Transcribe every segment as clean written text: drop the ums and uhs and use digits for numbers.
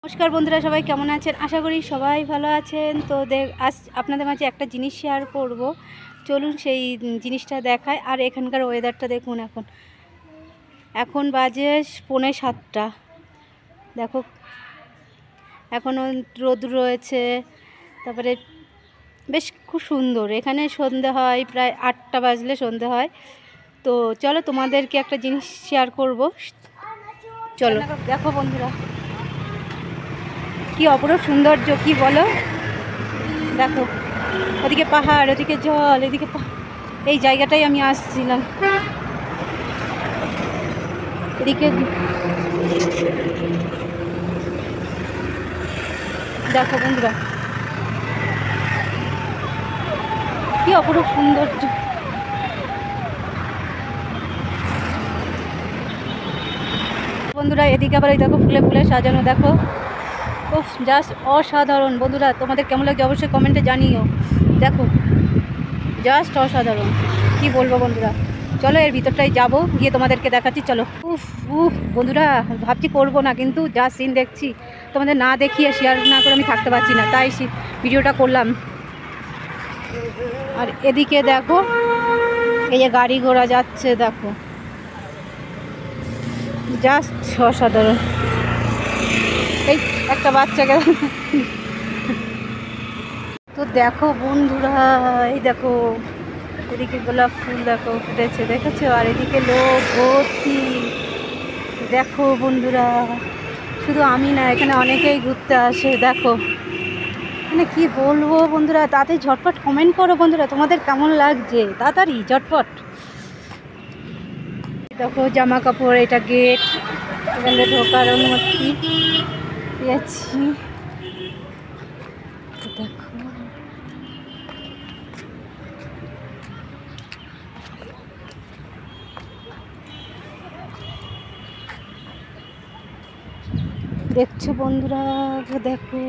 নমস্কার বন্ধুরা, সবাই কেমন আছেন? আশা করি সবাই ভালো আছেন। তো আজ আপনাদের মাঝে একটা জিনিস শেয়ার করব, চলুন সেই জিনিসটা দেখায়। আর এখানকার ওয়েদারটা দেখুন, এখন বাজে 6:45। দেখো এখনও রোদ রয়েছে, তারপরে বেশ খুব সুন্দর। এখানে সন্ধে হয়, প্রায় 8টা বাজলে সন্ধে হয়। তো চলো তোমাদেরকে একটা জিনিস শেয়ার করব, চলো দেখো বন্ধুরা, কি অপরূপ সৌন্দর্য, কি বলো। দেখো ওদিকে পাহাড়, ওদিকে জল, এদিকে এই জায়গাটাই আমি আসছিলাম। এদিকে দেখো বন্ধুরা, কি অপরূপ সৌন্দর্য। বন্ধুরা এদিকে আবার এই দেখো ফুলে ফুলে সাজানো, দেখো উফ, জাস্ট অসাধারণ। বন্ধুরা তোমাদের কেমন লাগছে অবশ্যই কমেন্টে জানিও। দেখো জাস্ট অসাধারণ, কি বলবো বন্ধুরা। চলো এর ভিতরটাই যাবো, গিয়ে তোমাদেরকে দেখাচ্ছি। চলো। উফ উফ বন্ধুরা, ভাবছি করবো না, কিন্তু যা সিন দেখছি তোমাদের না দেখিয়ে শেয়ার না করে আমি থাকতে পারছি না, তাই ভিডিওটা করলাম। আর এদিকে দেখো এই যে গাড়ি ঘোড়া যাচ্ছে, দেখো জাস্ট অসাধারণ। এই একটা বাচ্চাকে তো দেখো বন্ধুরা, এই দেখো এদিকে গোলাপ ফুল দেখো ফুটেছে, দেখেছো? আর এদিকে লোক ভর্তি। দেখো বন্ধুরা, শুধু আমি না, এখানে অনেকেই ঘুরতে আসে। দেখো মানে কি বলবো বন্ধুরা, তাড়াতাড়ি ঝটপট কমেন্ট করো বন্ধুরা, তোমাদের কেমন লাগছে, তাড়াতাড়ি ঝটপট। দেখো জামা কাপড়, এটা গেট, এখানে ঢোকার অনুমতি পেয়েছি। দেখো দেখছো বন্ধুরা, দেখো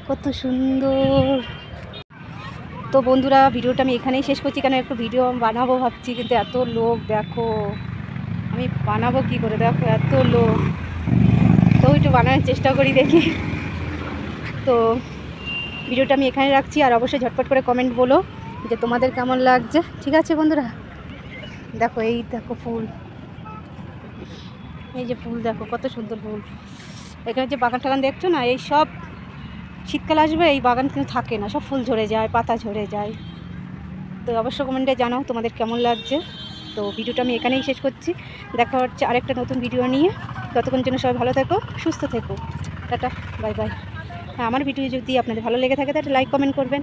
কত সুন্দর। তো বন্ধুরা ভিডিওটা আমি এখানেই শেষ করছি, কেন একটু ভিডিও বানাবো ভাবছি, কিন্তু এত লোক দেখো, আমি বানাবো কি করে। দেখো এত লোক, তো একটু বানানোর চেষ্টা করি, দেখি। তো ভিডিওটা আমি এখানে রাখছি, আর অবশ্যই ঝটপট করে কমেন্ট বলো যে তোমাদের কেমন লাগছে। ঠিক আছে বন্ধুরা, দেখো এই দেখো ফুল, এই যে ফুল দেখো কত সুন্দর ফুল। এখানে যে বাগান টাগান দেখছো না, এই সব শীতকাল আসবে এই বাগান কিন্তু থাকে না, সব ফুল ঝরে যায়, পাতা ঝরে যায়। তো অবশ্যই কমেন্টে জানাও তোমাদের কেমন লাগছে। তো ভিডিওটা আমি এখানেই শেষ করছি, দেখা হচ্ছে আরেকটা নতুন ভিডিও নিয়ে। ততক্ষণ জন্য সবাই ভালো থেকো, সুস্থ থেকো, টাটা, বাই বাই। হ্যাঁ, আমার ভিডিও যদি আপনাদের ভালো লেগে থাকে তাহলে লাইক কমেন্ট করবেন,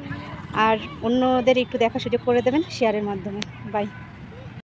আর অন্যদের একটু দেখার সুযোগ করে দেবেন শেয়ারের মাধ্যমে। বাই।